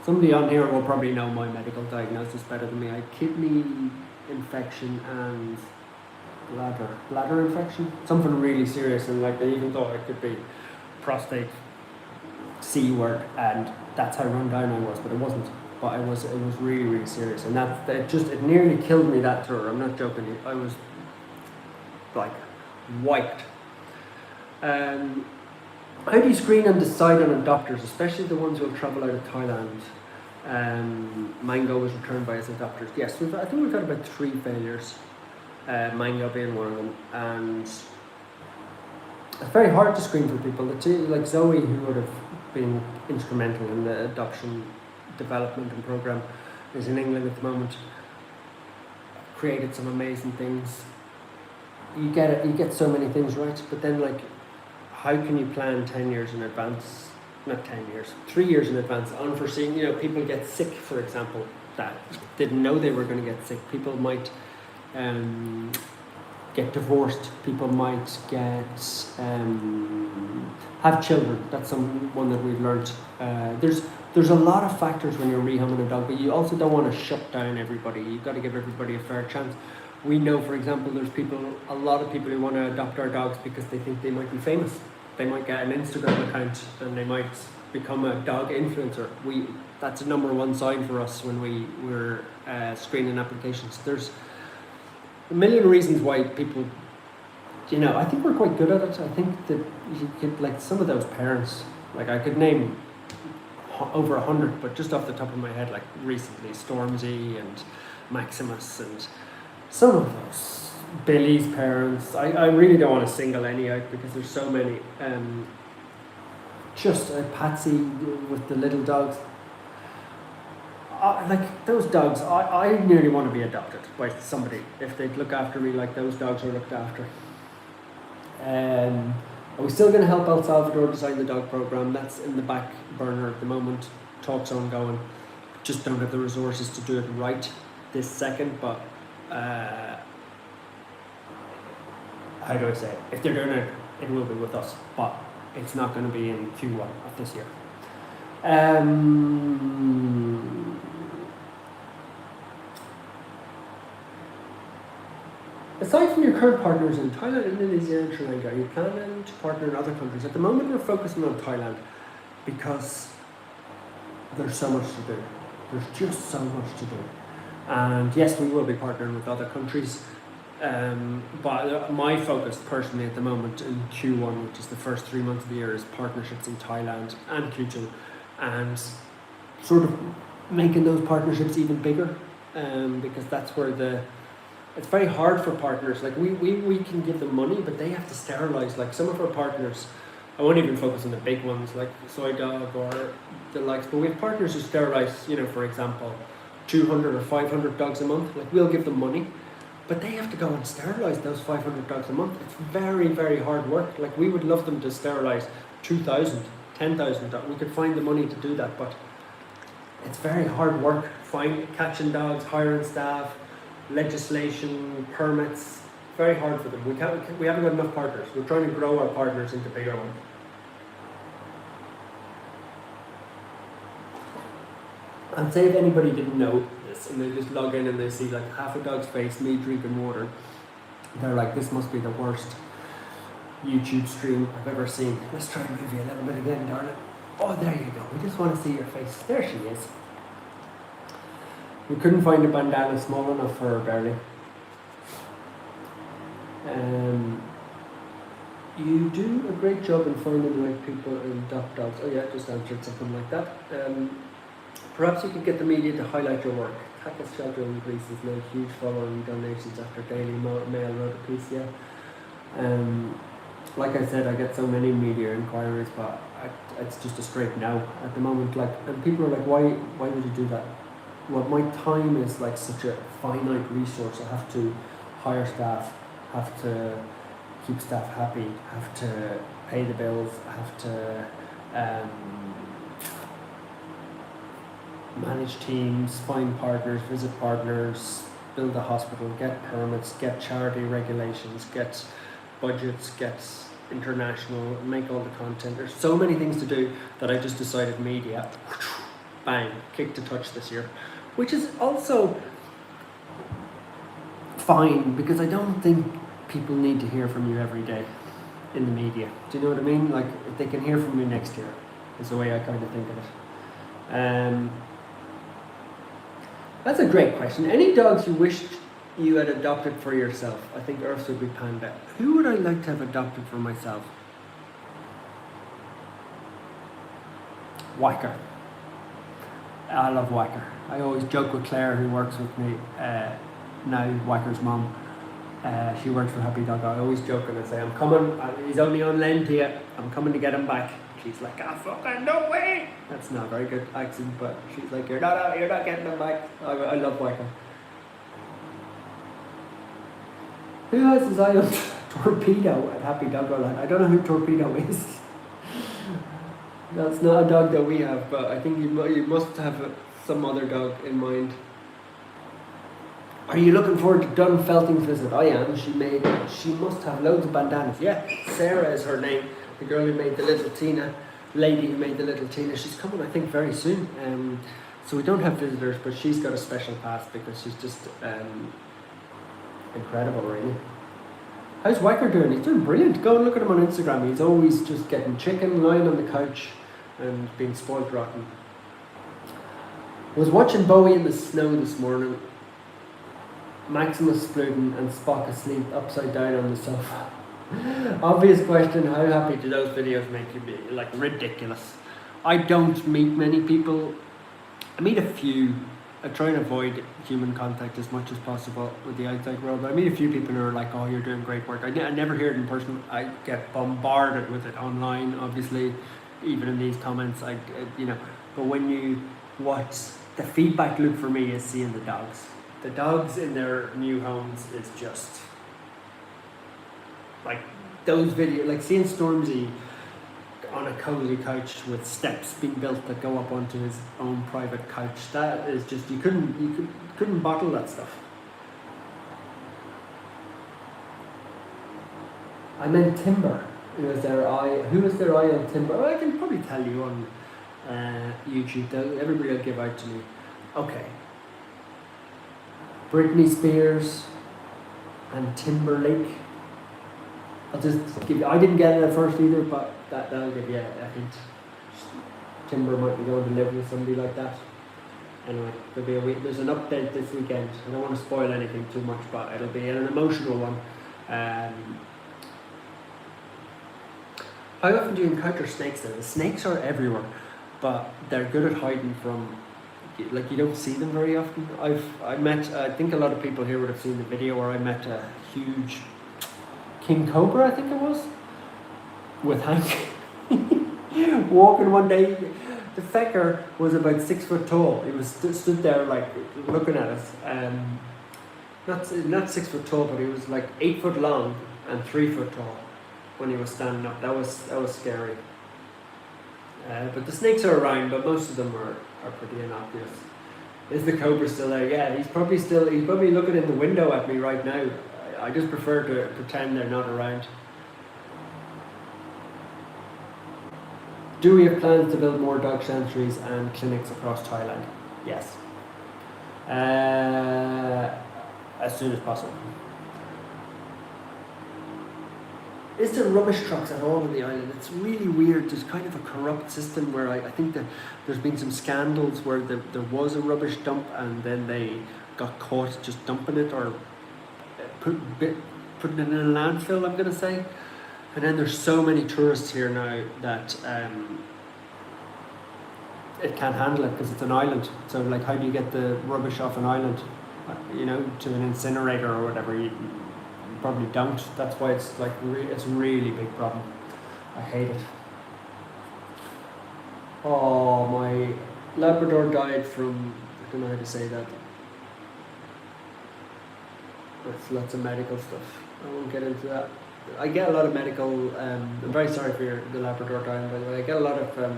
Somebody on here will probably know my medical diagnosis better than me. I had kidney infection and bladder infection, something really serious, and like they even thought it could be prostate C word, and that's how run down I was, but it wasn't. But it was really, really serious, and it nearly killed me, that tour. I'm not joking. I was like wiped. How do you screen and decide on adopters, especially the ones who will travel out of Thailand? Mango was returned by his adopters. Yes, I think we've had about 3 failures, Mango being one of them. And it's very hard to screen for people. Like Zoe, who would have been instrumental in the adoption development and program, is in England at the moment. Created some amazing things. You get so many things right, but then, like, how can you plan 10 years in advance? Not 10 years, 3 years in advance, unforeseen. People get sick, for example, that didn't know they were going to get sick. People might get divorced. People might have children. That's one that we've learned. There's a lot of factors when you're rehoming a dog, but you also don't want to shut down everybody. You've got to give everybody a fair chance. We know, for example, there's a lot of people who want to adopt our dogs because they think they might be famous. They might get an Instagram account and they might become a dog influencer. That's a number 1 sign for us when we're screening applications. There's a million reasons why people, I think we're quite good at it. I think that you could, like, some of those parents, like, I could name over 100, but just off the top of my head, like recently, Stormzy and Maximus and some of those. Billy's parents. I really don't want to single any out because there's so many. Just Patsy with the little dogs. Like those dogs, I nearly want to be adopted by somebody if they'd look after me like those dogs are looked after. Are we still going to help El Salvador design the dog program? That's in the back burner at the moment. Talks ongoing. Just don't have the resources to do it right this second. But how do I say it? If they're doing it, it will be with us. But it's not going to be in Q1 of this year. Aside from your current partners in Thailand, Indonesia and Sri Lanka, are you planning to partner in other countries? At the moment we're focusing on Thailand because there's so much to do. There's just so much to do. And yes, we will be partnering with other countries. But my focus personally at the moment in Q1, which is the first 3 months of the year, is partnerships in Thailand and Q2. And sort of making those partnerships even bigger. Because that's where it's very hard for partners. Like we can give them money, but they have to sterilize. Like some of our partners, I won't even focus on the big ones like Soy Dog or the likes, but we have partners who sterilize, for example, 200 or 500 dogs a month. Like we'll give them money, but they have to go and sterilize those 500 dogs a month. It's very, very hard work. Like we would love them to sterilize 2,000, 10,000 dogs. We could find the money to do that, but it's very hard work. Catching dogs, hiring staff, legislation, permits, very hard for them. We haven't got enough partners. We're trying to grow our partners into bigger ones. And say if anybody didn't know this and they just log in and they see like half a dog's face, me drinking water, they're like, this must be the worst YouTube stream I've ever seen. Let's try and move you a little bit again, darling. Oh, there you go. We just want to see your face. There she is. We couldn't find a bandana small enough for her, barely. You do a great job in finding the right people and adopt dogs. Oh yeah, just answered something like that. Perhaps you could get the media to highlight your work. Cactus Shelter in Greece is now huge following donations after Daily Mail wrote a piece, yeah. Like I said, I get so many media inquiries, but it's just a straight no at the moment. Like, and people are like, why would you do that? Well, my time is like such a finite resource. I have to hire staff, have to keep staff happy, have to pay the bills, have to manage teams, find partners, visit partners, build a hospital, get permits, get charity regulations, get budgets, get international, make all the content. There's so many things to do that I just decided media, bang, kick to touch this year. Which is also fine because I don't think people need to hear from you every day in the media. Do you know what I mean? Like, if they can hear from you next year is the way I kind of think of it. That's a great question. Any dogs you wished you had adopted for yourself? I think Earth's would be Panda. Who would I like to have adopted for myself? Whacker. I love Whacker. I always joke with Claire, who works with me now, Whacker's mum. She works for Happy Doggo. I always joke and I say, I'm coming, he's only on lend here, I'm coming to get him back. She's like, fucking no way! That's not a very good accent, but she's like, you're not getting him back. I love Whacker. Who has his eye on Torpedo at Happy Doggo Land? I don't know who Torpedo is. That's not a dog that we have, but I think you must have some other dog in mind. Are you looking forward to Dunn Felting's visit? I am. She must have loads of bandanas. Yeah, Sarah is her name. The girl who made the little Tina, lady who made the little Tina. She's coming, I think, very soon. So we don't have visitors, but she's got a special pass because she's just incredible, really. How's Whacker doing? He's doing brilliant. Go and look at him on Instagram. He's always just getting chicken, lying on the couch and being spoiled rotten. I was watching Bowie in the snow this morning. Maximus Spluden and Spock asleep upside down on the sofa. Obvious question, how happy do those videos make you be? Like, ridiculous. I don't meet many people. I meet a few I try and avoid human contact as much as possible with the outside world. I meet a few people who are like, "Oh, you're doing great work." I never hear it in person. I get bombarded with it online, obviously, even in these comments. But when you watch, the feedback loop for me is seeing the dogs. The dogs in their new homes is just like those videos, like seeing Stormzy on a cozy couch with steps being built that go up onto his own private couch. That is just, you couldn't bottle that stuff. I meant Timber. Who was their eye on Timber? Well, I can probably tell you on YouTube. Everybody will give out to me. Okay. Britney Spears and Timberlake. I'll just give you. I didn't get it at first either, but that'll give you a hint. Timber might be going to live with somebody like that. Anyway, there's an update this weekend. I don't want to spoil anything too much, but it'll be an emotional one. How often do you encounter snakes there? The snakes are everywhere, but they're good at hiding from, like, you don't see them very often. I think a lot of people here would have seen the video where I met a huge king cobra, I think it was, with Hank. Walking one day, the fecker was about 6 foot tall. He was stood there like looking at us. Not 6 foot tall, but he was like 8 foot long and 3 foot tall when he was standing up. That was scary. But the snakes are around, but most of them are pretty innocuous. Is the cobra still there? Yeah, he's probably looking in the window at me right now. I just prefer to pretend they're not around. Do we have plans to build more dog sanctuaries and clinics across Thailand? Yes. As soon as possible. Is there rubbish trucks at all on the island? It's really weird. There's kind of a corrupt system where I think that there's been some scandals where there was a rubbish dump and then they got caught just dumping it or putting it in a landfill, I'm going to say. And then there's so many tourists here now that it can't handle it because it's an island. So like, how do you get the rubbish off an island? To an incinerator or whatever. You probably don't. That's why it's like it's a really big problem. I hate it. Oh, my Labrador died from, I don't know how to say that. That's lots of medical stuff. I won't get into that. I get a lot of medical, I'm very sorry for the Labrador dying, by the way. I get a lot of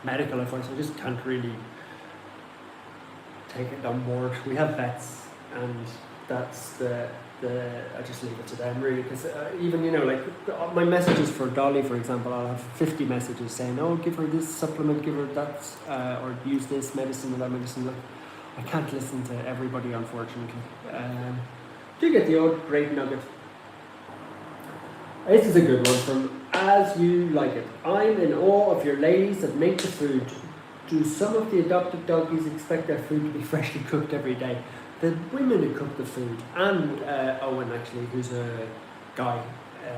medical advice. I just can't really take it on board. We have vets, and that's I just leave it to them, really, because even, like my messages for Dolly, for example, I'll have 50 messages saying, oh, give her this supplement, give her that, or use this medicine or that medicine. Like, I can't listen to everybody, unfortunately. Do get the odd great nugget. This is a good one from As You Like It. I'm in awe of your ladies that make the food. Do some of the adopted doggies expect their food to be freshly cooked every day? The women who cook the food, and Owen actually, who's a guy,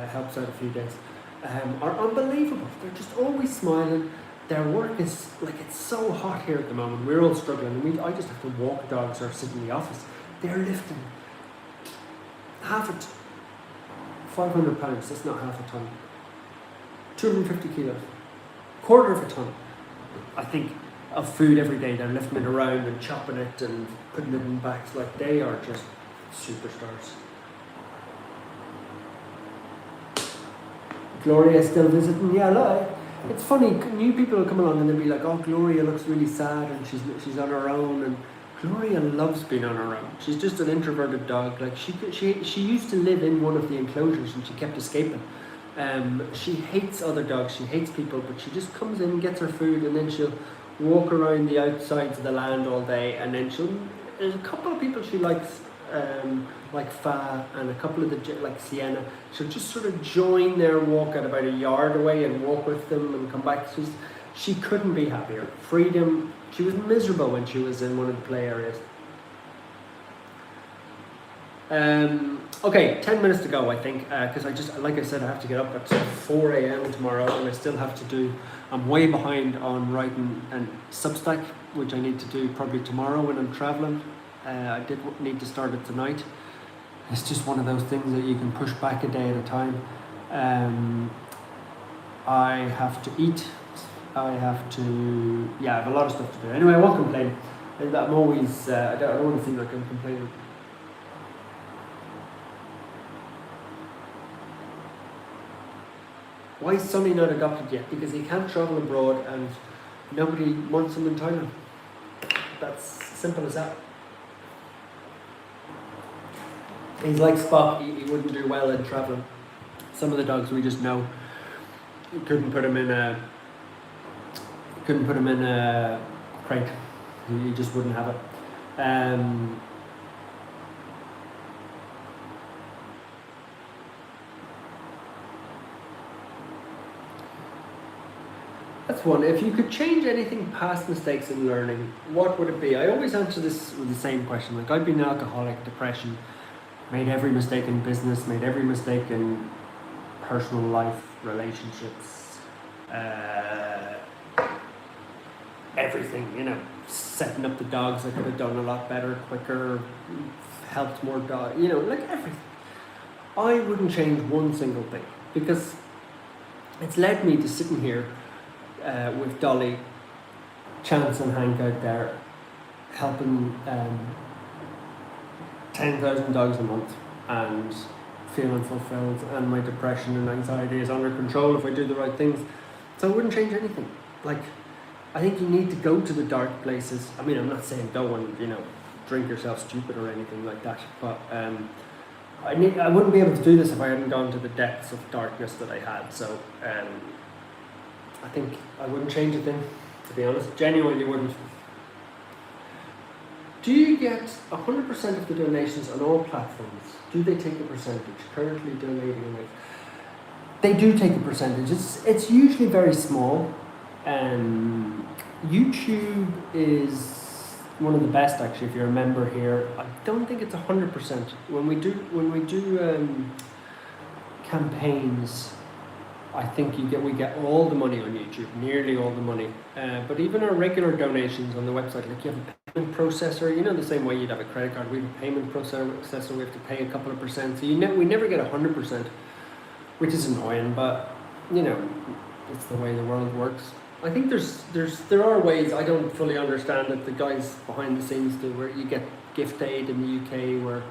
helps out a few days, are unbelievable. They're just always smiling. Their work is, like, it's so hot here at the moment. We're all struggling. I just have to walk dogs or sit in the office. They're lifting 500 pounds, that's not half a ton. 250 kilos, quarter of a ton, I think, of food every day. They're lifting it around and chopping it and putting it in bags. Like, they are just superstars. Gloria still visiting? Yeah, look, it's funny, new people will come along and they'll be like, oh, Gloria looks really sad and she's on her own, and Gloria loves being on her own. She's just an introverted dog. Like, she used to live in one of the enclosures and she kept escaping. She hates other dogs, she hates people, but she just comes in, gets her food, and then she'll walk around the outsides of the land all day, and then there's a couple of people she likes, like Fa, and a couple of like Sienna. She'll just sort of join their walk at about a yard away and walk with them and come back. She couldn't be happier. Freedom. She was miserable when she was in one of the play areas. Okay, 10 minutes to go, I think, because like I said, I have to get up at 4 a.m. tomorrow, and I still have to do, I'm way behind on writing and Substack, which I need to do probably tomorrow when I'm traveling. I did need to start it tonight. It's just one of those things that you can push back a day at a time. I have to eat. I have a lot of stuff to do. Anyway, I won't complain. I'm always, I don't want to seem like I'm complaining. Why is Sonny not adopted yet? Because he can't travel abroad and nobody wants him in Thailand. That's simple as that. He's like Spock, he wouldn't do well in traveling. Some of the dogs we just know, you couldn't put him in a crate. He just wouldn't have it. That's one. If you could change anything past mistakes in learning, what would it be? I always answer this with the same question. Like, I've been an alcoholic, depression, made every mistake in business, made every mistake in personal life, relationships, everything, you know, setting up the dogs. I could have done a lot better, quicker, helped more dogs, you know, like everything. I wouldn't change one single thing, because it's led me to sitting here with Dolly, Chance and Hank out there, helping 10,000 dogs a month and feeling fulfilled, and my depression and anxiety is under control if I do the right things. So I wouldn't change anything. Like, I think you need to go to the dark places. I mean, I'm not saying go and, you know, drink yourself stupid or anything like that, but I wouldn't be able to do this if I hadn't gone to the depths of darkness that I had. So I think I wouldn't change a thing, to be honest. Genuinely wouldn't. Do you get 100% of the donations on all platforms? Do they take a percentage? Currently donating away. They do take a percentage. It's usually very small. YouTube is one of the best, actually, if you're a member here. I don't think it's 100%. When we do campaigns, I think we get all the money on YouTube, nearly all the money. But even our regular donations on the website, like you have a payment processor, you know, the same way you'd have a credit card, we have a payment processor, we have to pay a couple of percent. So we never get 100%, which is annoying, but, you know, it's the way the world works. I think there are ways. I don't fully understand that the guys behind the scenes do, where you get gift aid in the UK, where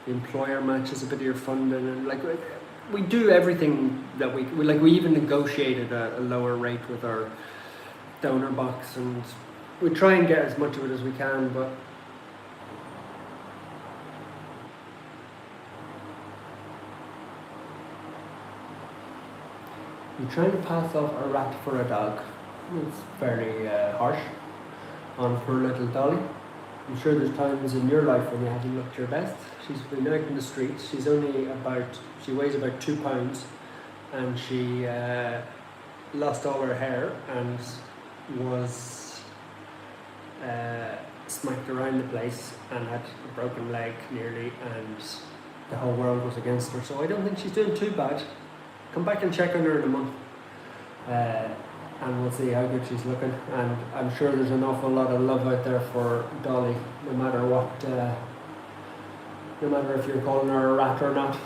the employer matches a bit of your funding, and like we do everything that we even negotiated a lower rate with our donor box, and we try and get as much of it as we can, but you're trying to pass off a rat for a dog. It's fairly harsh on poor little Dolly. I'm sure there's times in your life when you haven't looked your best. She's been out in the streets. She weighs about 2 pounds, and she lost all her hair and was smacked around the place and had a broken leg nearly, and the whole world was against her. So I don't think she's doing too bad. Come back and check on her in a month. And we'll see how good she's looking, and I'm sure there's an awful lot of love out there for Dolly, no matter what, no matter if you're calling her a rat or not.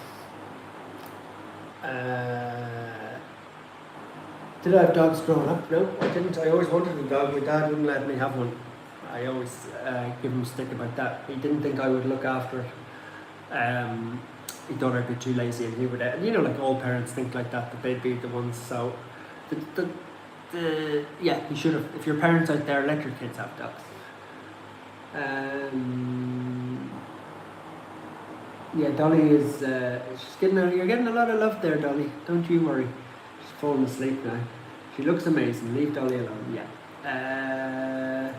Did I have dogs growing up? No, I didn't. I always wanted a dog. My dad wouldn't let me have one. I always give him stick about that. He didn't think I would look after it. He thought I'd be too lazy, and he would, you know, like all parents think like that they'd be the ones. So yeah, you should have. If your parents out there, let your kids have dogs. Yeah, Dolly is. She's you're getting a lot of love there, Dolly. Don't you worry. She's falling asleep now. She looks amazing. Leave Dolly alone. Yeah.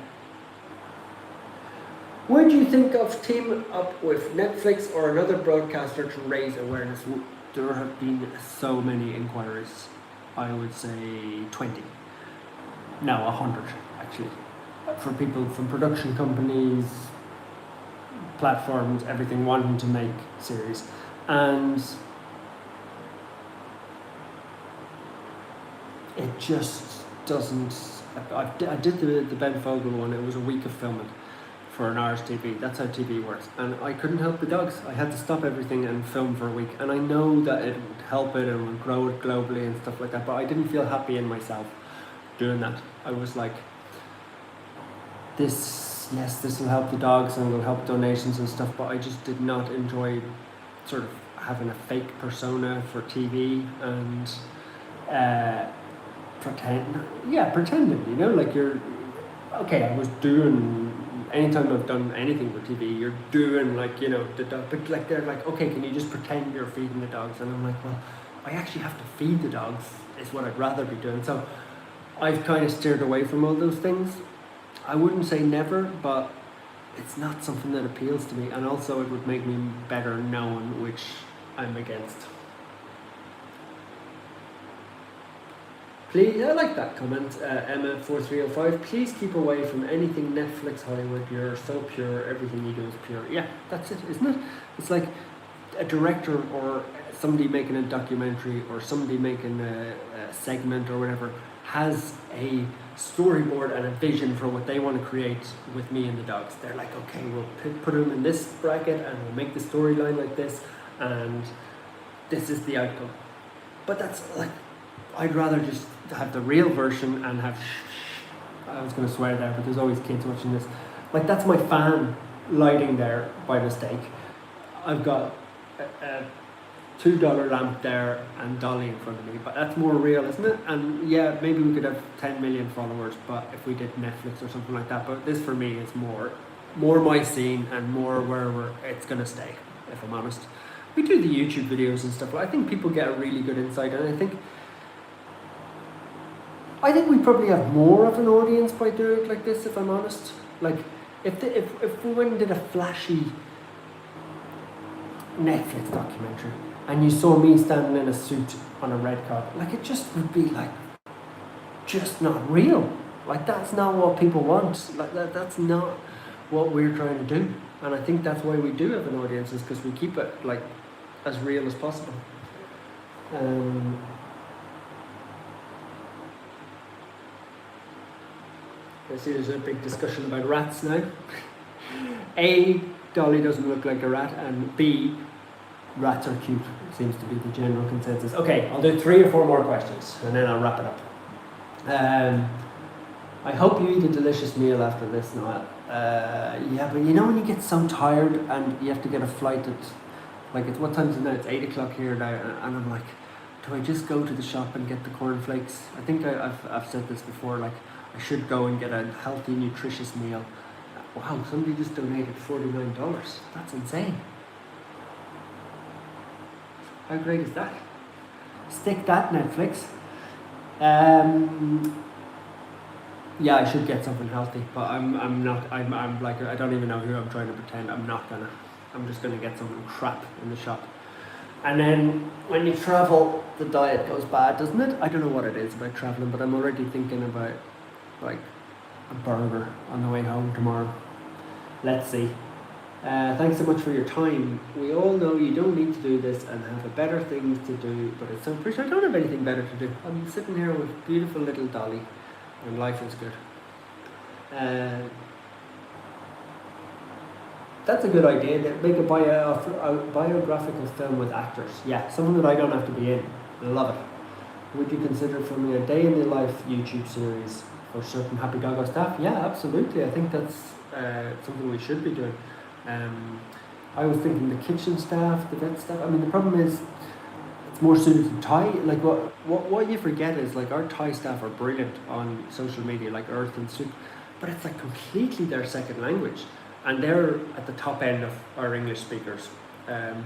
Would you think of teaming up with Netflix or another broadcaster to raise awareness? There have been so many inquiries. I would say 20. No, 100 actually. For people from production companies, platforms, everything wanting to make series. and it just doesn't. I did the Ben Fogle one. It was a week of filming for an Irish TV. That's how TV works. And I couldn't help the dogs. I had to stop everything and film for a week. And I know that it would help it and would grow it globally and stuff like that. But I didn't feel happy in myself doing that. I was like, this will help the dogs and will help donations and stuff. But I just did not enjoy sort of having a fake persona for TV and pretending, you know, like you're, okay, I was doing, anytime I've done anything for TV, you're doing like, you know, the dog, but like they're like, okay, can you just pretend you're feeding the dogs? And I'm like, well, I actually have to feed the dogs is what I'd rather be doing. So I've kind of steered away from all those things. I wouldn't say never, but it's not something that appeals to me, and also it would make me better known, which I'm against. Please, I like that comment, Emma4305. Please keep away from anything Netflix, Hollywood. You're so pure. Everything you do is pure. Yeah, that's it, isn't it? It's like a director or somebody making a documentary or somebody making a segment or whatever has a storyboard and a vision for what they want to create with me and the dogs. They're like, okay, we'll put them in this bracket and we'll make the storyline like this, and this is the outcome. But that's like, I'd rather just have the real version and have I was going to swear there, but there's always kids watching this. Like, that's my fan lighting there by mistake. I've got a $2 lamp there and Dolly in front of me, but that's more real, isn't it? And yeah, maybe we could have 10 million followers, but if we did Netflix or something like that. But this for me is more my scene and more where it's going to stay, if I'm honest. We do the YouTube videos and stuff, but I think people get a really good insight, and I think we probably have more of an audience by doing it like this, if I'm honest. Like, if we went and did a flashy Netflix documentary and you saw me standing in a suit on a red carpet, like, it just would be like, just not real. Like, that's not what people want. Like, that's not what we're trying to do. And I think that's why we do have an audience, is because we keep it like as real as possible. I see there's a big discussion about rats now. A, Dolly doesn't look like a rat, and B, rats are cute. It seems to be the general consensus. Okay, I'll do 3 or 4 more questions and then I'll wrap it up. I hope you eat a delicious meal after this, Niall. Yeah, but you know when you get so tired and you have to get a flight at, like, it's what time is it now? It's 8 o'clock here now, and I'm like, do I just go to the shop and get the cornflakes? I think I've said this before, like, I should go and get a healthy, nutritious meal. Wow, somebody just donated $49. That's insane. How great is that? Stick that, Netflix. Yeah, I should get something healthy, but I'm not. I'm like, I don't even know who I'm trying to pretend. I'm just gonna get something crap in the shop. And then when you travel, the diet goes bad, doesn't it? I don't know what it is about traveling, but I'm already thinking about like a burger on the way home tomorrow. Let's see. Thanks so much for your time. We all know you don't need to do this and have better things to do, but it's so appreciated. I don't have anything better to do. I'm sitting here with beautiful little Dolly, and life is good. That's a good idea. That make a biographical film with actors. Yeah, something that I don't have to be in. I love it. Would you consider filming a day in the life YouTube series for certain Happy Doggo staff? Yeah, absolutely. I think that's something we should be doing. I was thinking the kitchen staff, the vet staff. I mean, the problem is it's more suited to Thai. Like, what you forget is, like, our Thai staff are brilliant on social media, like Earth and Soup, but it's like completely their second language, and they're at the top end of our English speakers. And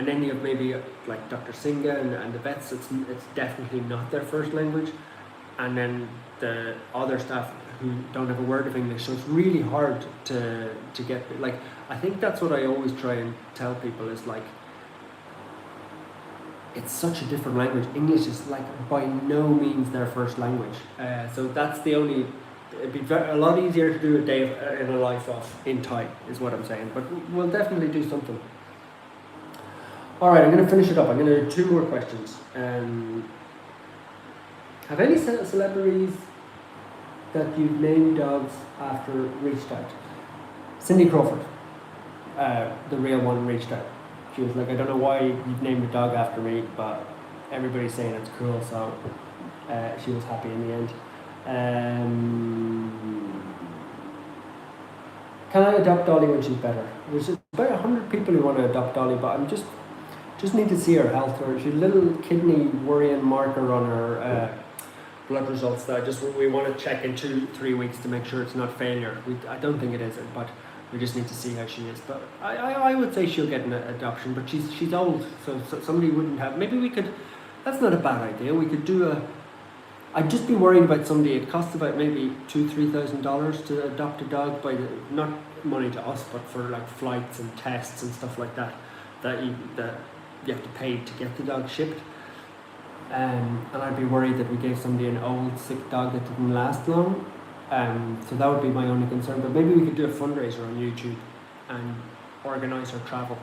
then you have maybe like Dr. Singha and the vets. It's definitely not their first language, and then the other staff who don't have a word of English. So it's really hard to get, like, I think that's what I always try and tell people is, like, it's such a different language. English is, like, by no means their first language. So that's the only, it'd be a lot easier to do a day in a life off in Thai, is what I'm saying. But we'll definitely do something. All right, I'm going to finish it up. I'm going to do 2 more questions. Have any celebrities that you've named dogs after reached out? Cindy Crawford, the real one, reached out. She was like, I don't know why you've named a dog after me, but everybody's saying it's cool, so she was happy in the end. Can I adopt Dolly when she's better? There's about 100 people who want to adopt Dolly, but I'm just need to see her health. Or she's a little kidney worrying marker on her blood results that we want to check in 2-3 weeks to make sure it's not failure. I don't think it is, but we just need to see how she is. But I would say she'll get an adoption, but she's old, so somebody wouldn't have. Maybe we could. That's not a bad idea. We could do a. I'd just be worried about somebody. It costs about maybe $2,000-3,000 to adopt a dog, not money to us, but for like flights and tests and stuff like that. That you have to pay to get the dog shipped. And I'd be worried that we gave somebody an old sick dog that didn't last long. So that would be my only concern. But maybe we could do a fundraiser on YouTube and organise her travel,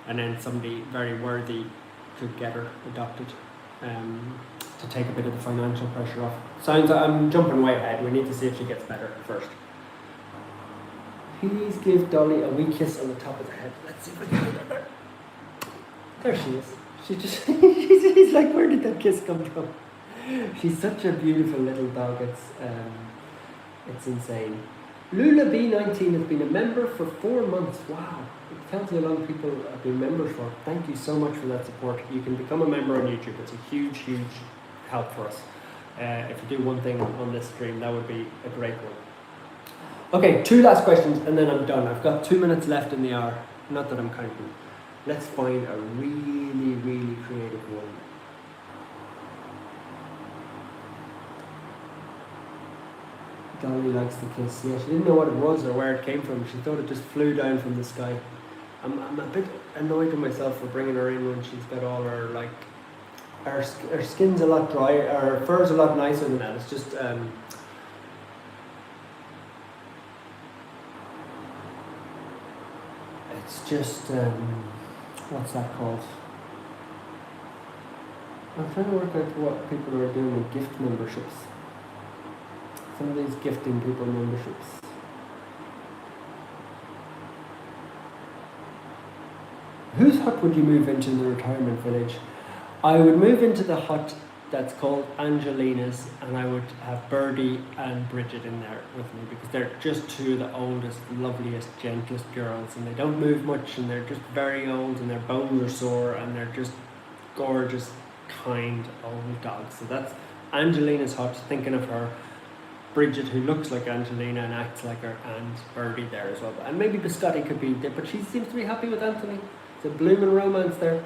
and then somebody very worthy could get her adopted, to take a bit of the financial pressure off. Sounds I'm jumping way ahead. We need to see if she gets better first. Please give Dolly a wee kiss on the top of the head. Let's see if we can get her. There she is. She just, he's like, where did that kiss come from? She's such a beautiful little dog. It's insane. Lula B19 has been a member for 4 months. Wow. It tells you how long people have been members for. Thank you so much for that support. You can become a member on YouTube. It's a huge, huge help for us. If you do one thing on this stream, that would be a great one. Okay, 2 last questions and then I'm done. I've got 2 minutes left in the hour. Not that I'm counting. Let's find a really, really creative one. Dolly likes the kiss. Yeah, she didn't know what it was or where it came from. She thought it just flew down from the sky. I'm a bit annoyed with myself for bringing her in when she's got all her, like, her skin's a lot drier, her fur's a lot nicer than that. It's just, what's that called? I'm trying to work out what people are doing with gift memberships. Some of these gifting people memberships. Whose hut would you move into in the retirement village? I would move into the hut that's called Angelina's, and I would have Birdie and Bridget in there with me because they're just 2 of the oldest, loveliest, gentlest girls, and they don't move much, and they're just very old, and their bones are sore, and they're just gorgeous, kind old dogs. So that's Angelina's hut, thinking of her. Bridget, who looks like Angelina and acts like her, and Birdie there as well. And maybe Biscotti could be there, but she seems to be happy with Anthony. It's a blooming romance there.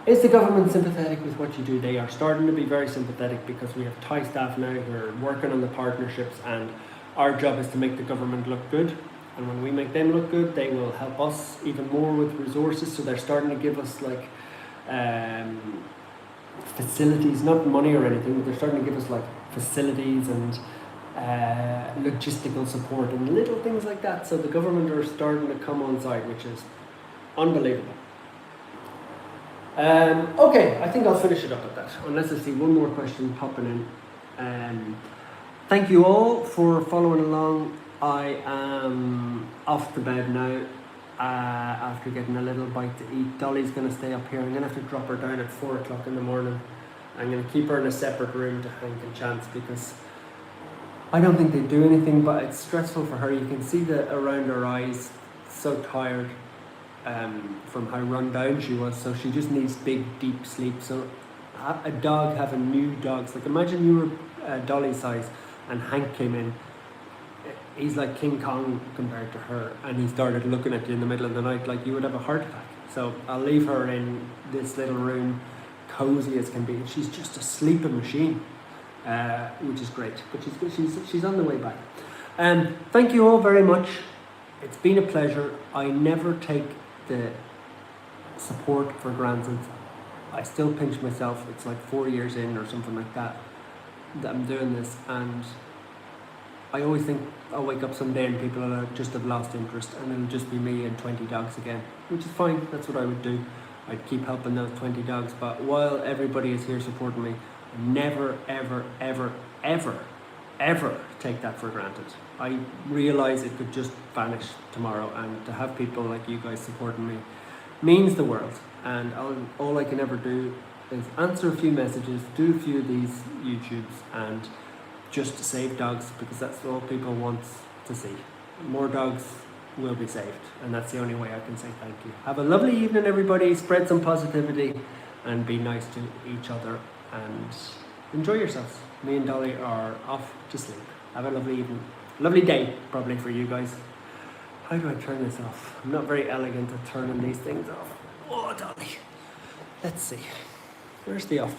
Is the government sympathetic with what you do? They are starting to be very sympathetic because we have Thai staff now who are working on the partnerships, and our job is to make the government look good. And when we make them look good, they will help us even more with resources. So they're starting to give us like facilities, not money or anything, but they're starting to give us like facilities and logistical support and little things like that. So the government are starting to come on side, which is unbelievable. Okay, I think I'll finish it up at that, unless I see one more question popping in. Thank you all for following along. I am off to bed now after getting a little bite to eat. Dolly's going to stay up here. I'm going to have to drop her down at 4 o'clock in the morning. I'm going to keep her in a separate room to Hank and Chance because I don't think they do anything, but it's stressful for her. You can see that around her eyes, so tired from how run down she was. So she just needs big, deep sleep. So a dog having new dogs, like imagine you were Dolly's size and Hank came in. He's like King Kong compared to her, and he started looking at you in the middle of the night like you would have a heart attack. So I'll leave her in this little room, cozy as can be. She's just a sleeping machine, which is great. But she's on the way back. Thank you all very much. It's been a pleasure. I never take the support for granted. I still pinch myself. It's like 4 years in or something like that I'm doing this, and I always think I'll wake up someday and people will just have lost interest and it'll just be me and 20 dogs again, which is fine. That's what I would do. I'd keep helping those 20 dogs, but while everybody is here supporting me, I never, ever, ever, ever, ever take that for granted. I realise it could just vanish tomorrow, and to have people like you guys supporting me means the world. And all I can ever do is answer a few messages, do a few of these YouTubes, and just save dogs, because that's all people want to see. More dogs will be saved, and that's the only way I can say thank you. Have a lovely evening, everybody. Spread some positivity and be nice to each other and enjoy yourselves. Me and Dolly are off to sleep. Have a lovely evening. Lovely day, probably, for you guys. How do I turn this off? I'm not very elegant at turning these things off. Oh, Dolly. Let's see. Where's the off